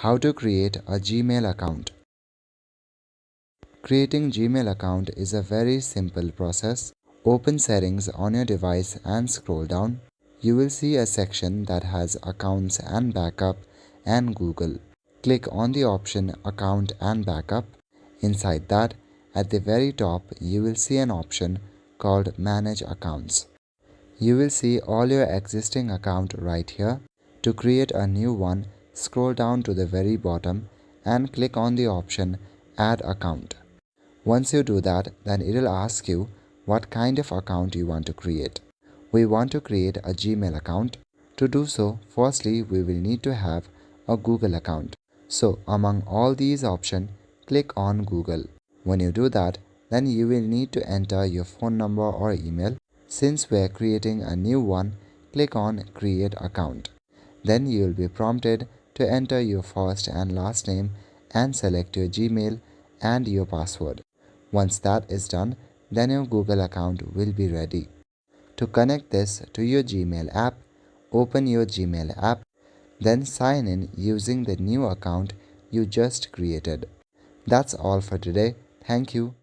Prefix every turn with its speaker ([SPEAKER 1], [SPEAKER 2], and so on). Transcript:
[SPEAKER 1] How to create a Gmail account. Creating Gmail account is a very simple process. Open settings on your device and scroll down. You will see a section that has accounts and backup and Google. Click on the option account and backup. Inside that, at the very top, you will see an option called manage accounts. You will see all your existing account right here. To create a new one, scroll down to the very bottom and click on the option add account. Once you do that, then it will ask you what kind of account you want to create. We want to create a Gmail account. To do so, firstly we will need to have a Google account. So among all these options, click on Google. When you do that, then you will need to enter your phone number or email. Since we are creating a new one, click on create account. Then you will be prompted to enter your first and last name and select your Gmail and your password. Once that is done, then your Google account will be ready. To connect this to your Gmail app, open your Gmail app, then sign in using the new account you just created. That's all for today. Thank you.